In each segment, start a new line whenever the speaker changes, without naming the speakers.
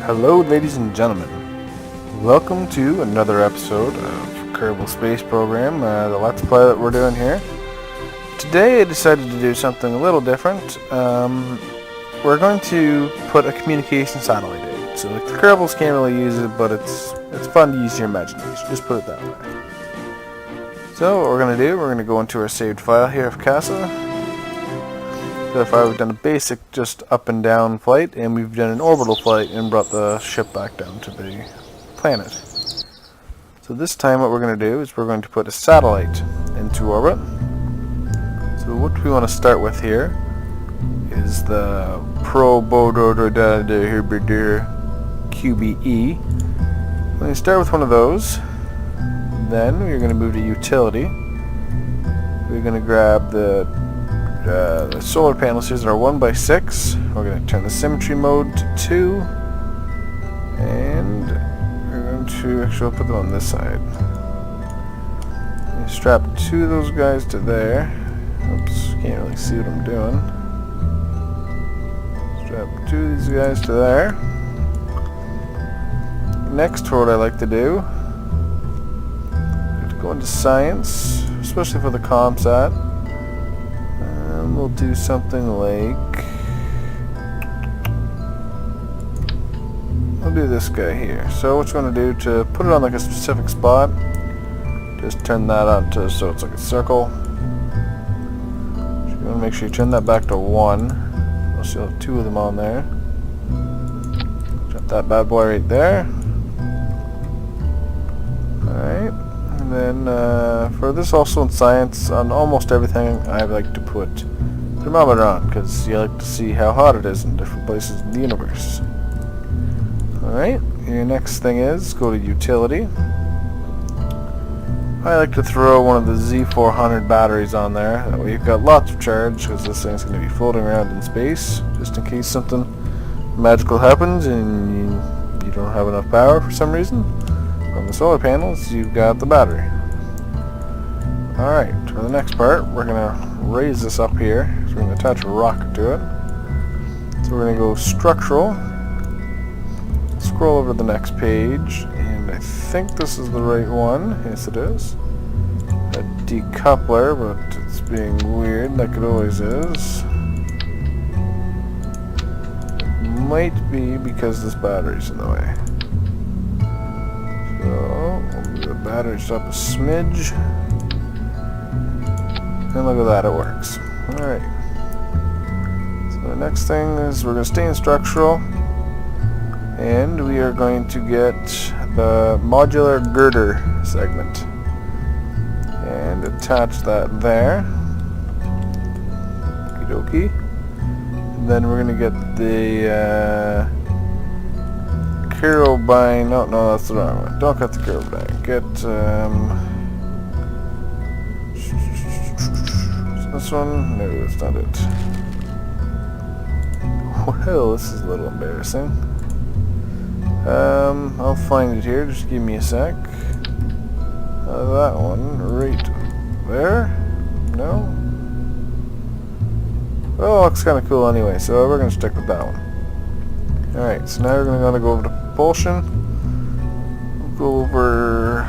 Hello, ladies and gentlemen. Welcome to another episode of Kerbal Space Program, the Let's Play that we're doing here. Today I decided to do something a little different. We're going to put a communication satellite in. So like, the Kerbals can't really use it, but it's fun to use your imagination. Just put it that way. So what we're going to do, we're going to go into our saved file here of CASA. So far we've done a basic just up and down flight, and we've done an orbital flight and brought the ship back down to the planet. So this time what we're going to do is we're going to put a satellite into orbit. So what we want to start with here is the QBE. We're going to start with one of those. Then we're going to move to utility. We're going to grab the solar panels here that are 1x6. We're going to turn the symmetry mode to 2, and we're going to actually put them on this side. Strap two of those guys to there. Oops, can't really see what I'm doing. Strap two of these guys to there. Next, what I like to do, I have to go into science, especially for the ComSat. We'll do something like, we'll do this guy here. So what you want to do to put it on like a specific spot, just turn that on to so it's like a circle. So you want to make sure you turn that back to 1. So you'll have 2 of them on there. Drop that bad boy right there. Alright, and then for this also in science, on almost everything I like to put thermometer on, because you like to see how hot it is in different places in the universe. Alright, your next thing is go to utility. I like to throw one of the Z400 batteries on there, that way you've got lots of charge, because this thing's going to be floating around in space, just in case something magical happens and you don't have enough power for some reason. From the solar panels, you've got the battery. Alright, for the next part, we're going to raise this up here. So we're going to attach a rocket to it. So we're going to go structural, scroll over to the next page, and I think this is the right one. Yes, it is. A decoupler, but it's being weird like it always is. It might be because this battery's in the way. So we'll move the battery just up a smidge. And look at that, it works. Alright. So the next thing is we're going to stay in structural, and we are going to get the modular girder segment and attach that there. Okie dokie. And then we're going to get the carabine. No, that's the wrong one. Don't cut the carabine. Get this one? No, that's not it. Well, this is a little embarrassing. I'll find it here. Just give me a sec. That one right there? No? Well, it looks kind of cool anyway, so we're going to stick with that one. Alright, so now we're going to go over to propulsion. We'll go over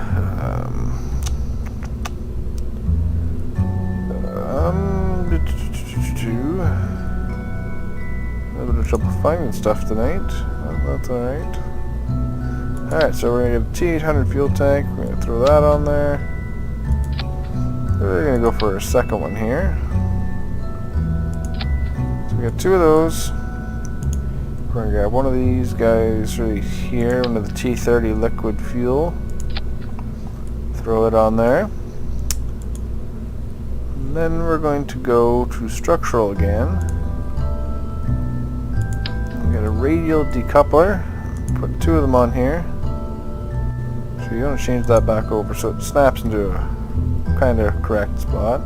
a little bit of trouble finding stuff tonight. Well, that's alright. Alright, so we're going to get a T800 fuel tank. We're going to throw that on there. We're going to go for a second one here. So we got 2 of those. We're going to grab one of these guys right here, one of the T30 liquid fuel. Throw it on there. And then we're going to go to structural again. We got a radial decoupler. Put 2 of them on here. So you want to change that back over so it snaps into a kind of correct spot.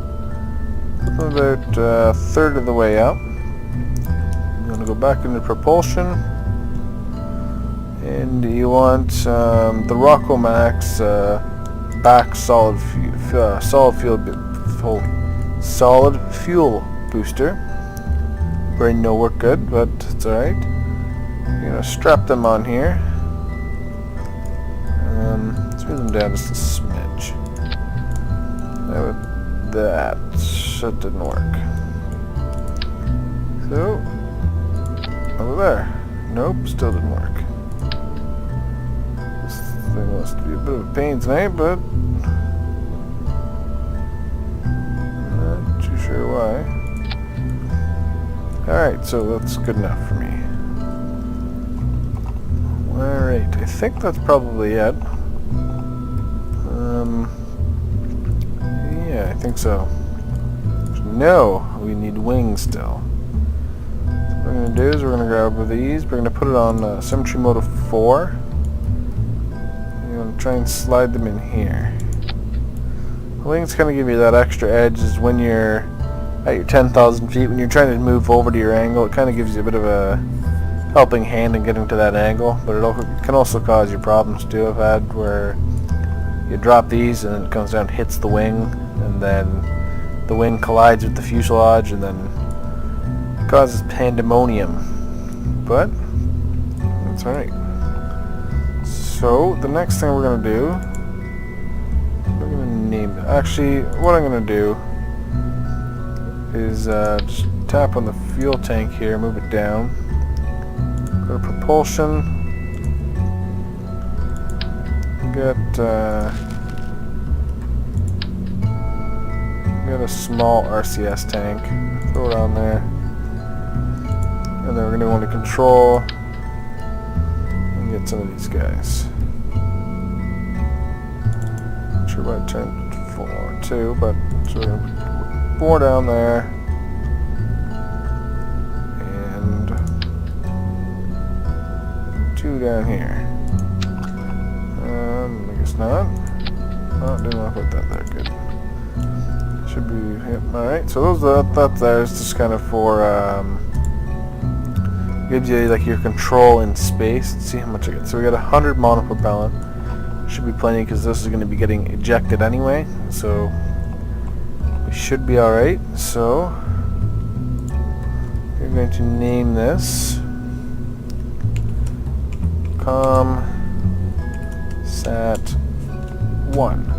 Put them about a third of the way up. I'm going to go back into propulsion. And you want the Rocco Max back solid fuel booster. Brain no work good, but it's alright. You're gonna strap them on here. Let's move them down just a smidge. That didn't work. So, over there. Nope, still didn't work. This thing wants to be a bit of a pain tonight, but not too sure why. Alright, so that's good enough for me. Alright, I think that's probably it. Yeah, I think so. No, we need wings still. So what we're going to do is we're going to grab these. We're going to put it on symmetry mode of 4. You're going to try and slide them in here. The wings kind of give you that extra edge is when you're at your 10,000 feet. When you're trying to move over to your angle, it kind of gives you a bit of a helping hand in getting to that angle. But it can also cause you problems too. I've had where you drop these and it comes down and hits the wing, and then the wing collides with the fuselage and then it causes pandemonium. But that's alright. So the next thing we're going to do, we're going to name it. Actually, what I'm going to do is just tap on the fuel tank here, move it down, go to propulsion, get a small RCS tank, throw it on there, and then we're going to want to control and get some of these guys. Not sure why I turned 4 too, but so we're going to put 4 down there, and 2 down here. I guess not. Oh, didn't want to put that there. Good. Should be, yep, alright, so that there is just kind of for, gives you like your control in space. Let's see how much I get. So we got 100 monopropellant. Should be plenty because this is going to be getting ejected anyway, so we should be alright. So we're going to name this Sat 1.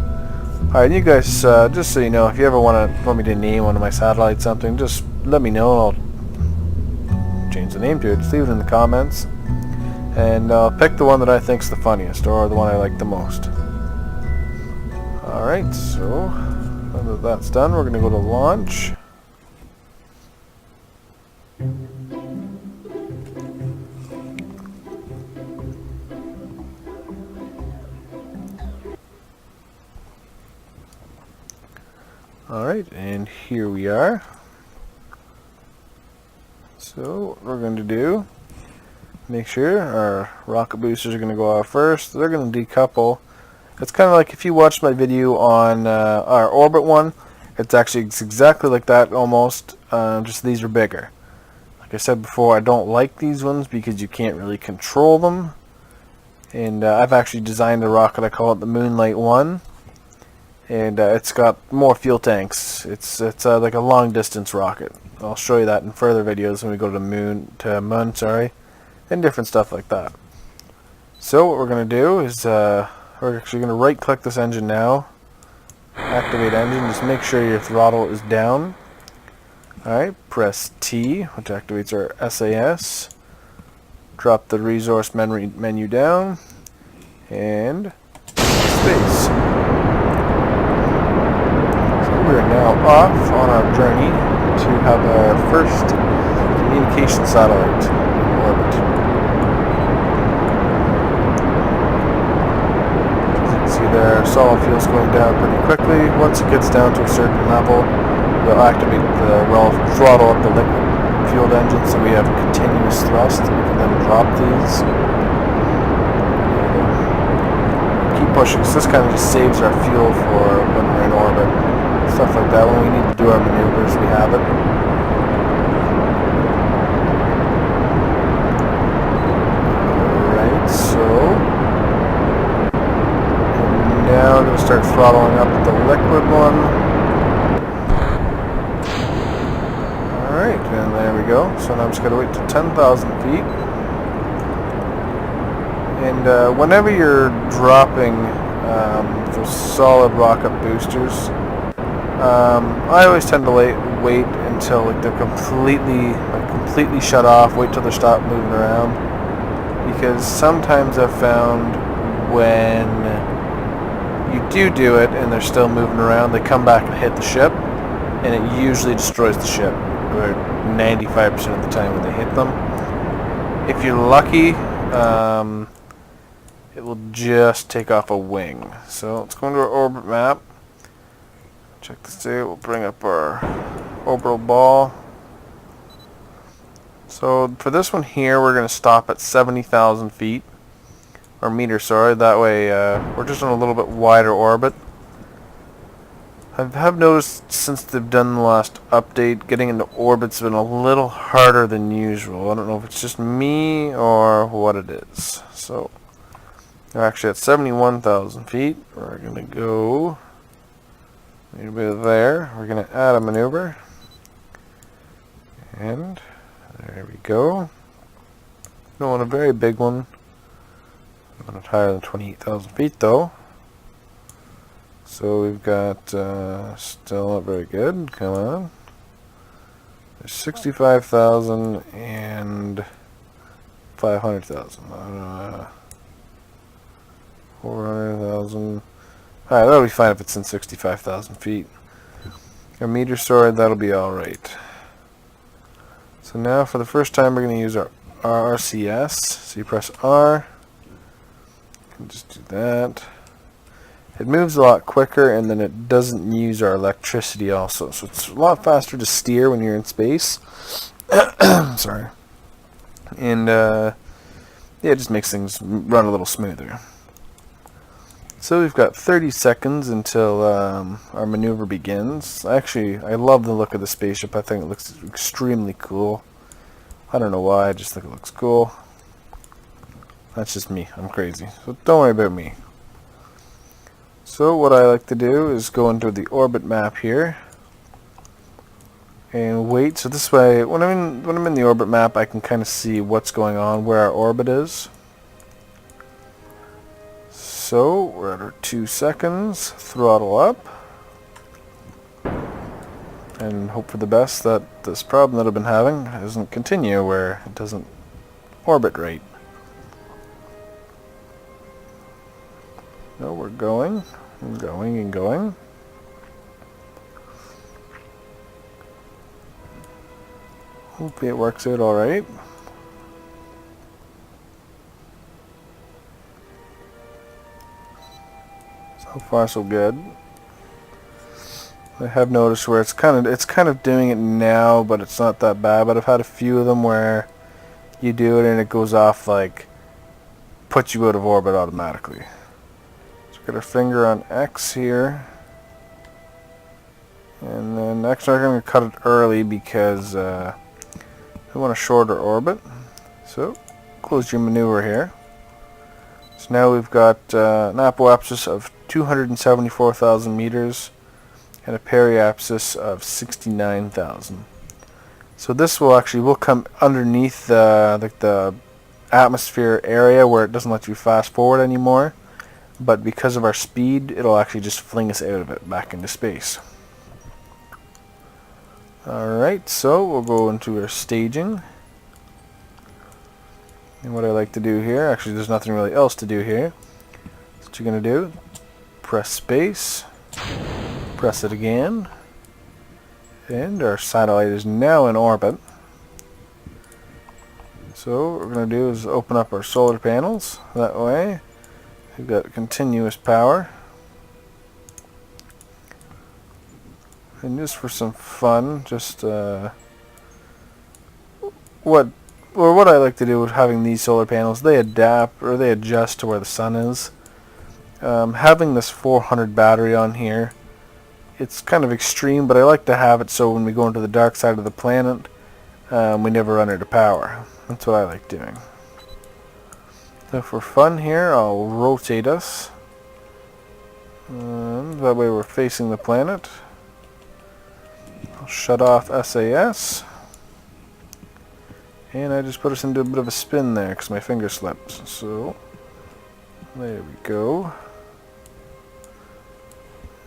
Alright, you guys, just so you know, if you ever want me to name one of my satellites something, just let me know and I'll change the name to it. Just leave it in the comments. And I'll pick the one that I think's the funniest, or the one I like the most. Alright, so now that that's done, we're going to go to launch. Alright, and here we are. So what we're going to do, make sure our rocket boosters are going to go off first. They're going to decouple. It's kind of like if you watched my video on our orbit one, it's exactly like that almost, just these are bigger. Like I said before, I don't like these ones because you can't really control them. And I've actually designed a rocket, I call it the Moonlight 1. And it's got more fuel tanks. It's like a long distance rocket. I'll show you that in further videos when we go to moon, and different stuff like that. So what we're going to do is we're actually going to right click this engine now, activate engine, just make sure your throttle is down. Alright, press T, which activates our SAS, drop the resource menu down, and space. We are now off on our journey to have our first communication satellite in orbit. As you can see there, solid fuel's going down pretty quickly. Once it gets down to a certain level, we'll activate we'll throttle up the liquid fueled engine so we have continuous thrust. We can then drop these. Keep pushing, so this kind of just saves our fuel for when we're in orbit. Stuff like that, when we need to do our maneuvers, we have it. Alright, so now we're going to start throttling up the liquid one. Alright, and there we go. So now I'm just going to wait to 10,000 feet. And whenever you're dropping those solid rocket boosters, I always tend to wait until like they're completely shut off. Wait till they stop moving around, because sometimes I've found when you do it and they're still moving around, they come back and hit the ship, and it usually destroys the ship, about 95% of the time when they hit them. If you're lucky, it will just take off a wing. So let's go into our orbit map. Check this out. We'll bring up our orbital ball. So for this one here, we're going to stop at 70,000 feet. Or meters, sorry. That way we're just on a little bit wider orbit. I have noticed since they've done the last update, getting into orbit's been a little harder than usual. I don't know if it's just me or what it is. So we're actually at 71,000 feet. We're going to go a bit there. We're going to add a maneuver. And there we go. Don't want a very big one. I want it higher than 28,000 feet though. So we've got still not very good. Come on. There's 65,000 and 500,000. 400,000. Alright, that'll be fine if it's in 65,000 feet. Our meter sword, that'll be alright. So now for the first time we're going to use our RCS. So you press R. And just do that. It moves a lot quicker, and then it doesn't use our electricity also. So it's a lot faster to steer when you're in space. Sorry. And yeah, it just makes things run a little smoother. So we've got 30 seconds until our maneuver begins. Actually, I love the look of the spaceship. I think it looks extremely cool. I don't know why, I just think it looks cool. That's just me. I'm crazy. So don't worry about me. So what I like to do is go into the orbit map here and wait. So this way, when I'm in the orbit map, I can kind of see what's going on, where our orbit is. So we're at our 2 seconds. Throttle up, and hope for the best that this problem that I've been having doesn't continue, where it doesn't orbit right. No, we're going and going and going. Hopefully it works out alright. So far so good. I have noticed where it's kind of doing it now, but it's not that bad. But I've had a few of them where you do it and it goes off, like puts you out of orbit automatically. Get our finger on X here, and then next I'm going to cut it early because I want a shorter orbit. So close your maneuver here. So now we've got an apoapsis of 274,000 meters and a periapsis of 69,000. So this will come underneath the atmosphere area where it doesn't let you fast forward anymore. But because of our speed, it'll actually just fling us out of it back into space. Alright, so we'll go into our staging. And what I like to do here, actually there's nothing really else to do here. So what you're going to do, press space, press it again, and our satellite is now in orbit. So what we're going to do is open up our solar panels. That way we've got continuous power. And just for some fun, just what I like to do with having these solar panels, they adapt or they adjust to where the sun is. Having this 400 battery on here, it's kind of extreme, but I like to have it so when we go into the dark side of the planet, we never run out of power. That's what I like doing. So for fun here, I'll rotate us. And that way we're facing the planet. I'll shut off SAS. And I just put us into a bit of a spin there because my finger slipped. So There we go.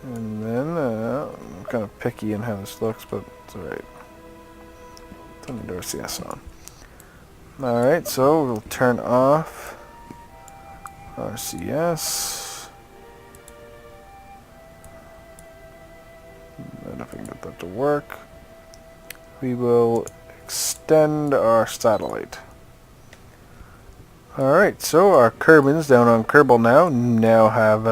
And then, I'm kind of picky in how this looks, but it's alright. Turn the RCS on. Alright, so we'll turn off RCS. And if I can get that to work, we will extend our satellite. Alright, so our Kerbins down on Kerbal now have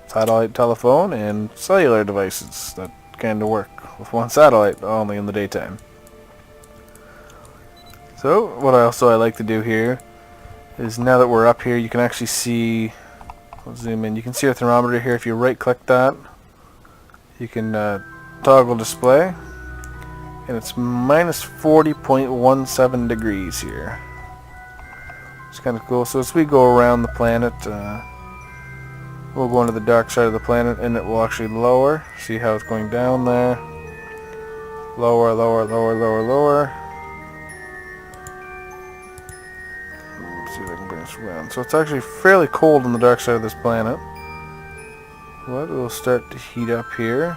satellite telephone and cellular devices that kind of work with one satellite, only in the daytime. So, what I like to do here is, now that we're up here, you can actually see, I'll zoom in, you can see our thermometer here. If you right click that, you can toggle display, and it's minus 40.17 degrees here. It's kind of cool. So as we go around the planet, we'll go into the dark side of the planet, and it will actually lower. See how it's going down there? Lower, lower, lower, lower, lower. Let's see if I can bring this around. So it's actually fairly cold on the dark side of this planet. But it will start to heat up here.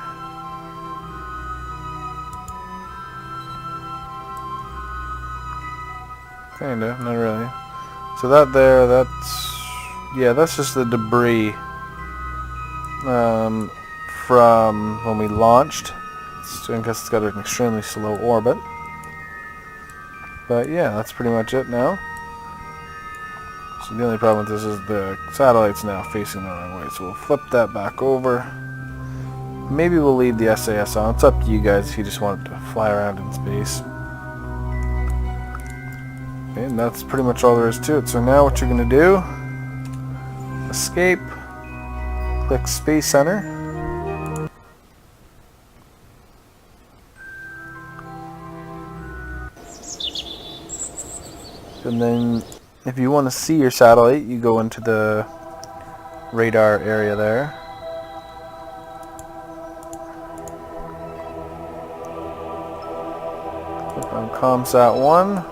Kinda, not really. So that there, that's just the debris from when we launched. So I guess it's got an extremely slow orbit. But yeah, that's pretty much it now. So the only problem with this is the satellite's now facing the wrong way. So we'll flip that back over. Maybe we'll leave the SAS on. It's up to you guys if you just want it to fly around in space. And that's pretty much all there is to it. So now what you're going to do, escape, click Space Center, and then if you want to see your satellite, you go into the radar area there. Click on ComSat 1.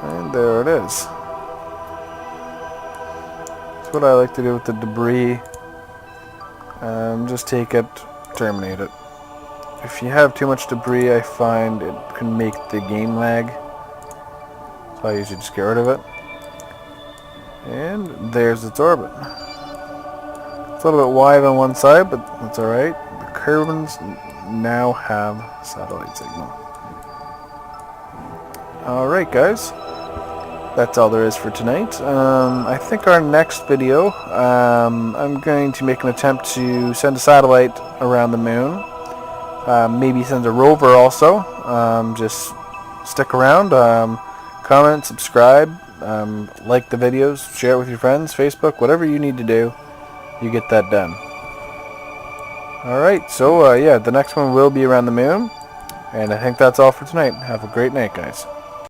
And there it is. That's what I like to do with the debris. Just take it, terminate it. If you have too much debris, I find it can make the game lag. So I usually just get rid of it. And there's its orbit. It's a little bit wide on one side, but that's alright. The Kerbins now have satellite signal. Alright guys, that's all there is for tonight. I think our next video, I'm going to make an attempt to send a satellite around the moon. Maybe send a rover also. Just stick around, comment, subscribe, like the videos, share it with your friends, Facebook, whatever you need to do, you get that done. Alright, so yeah, the next one will be around the moon. And I think that's all for tonight. Have a great night, guys.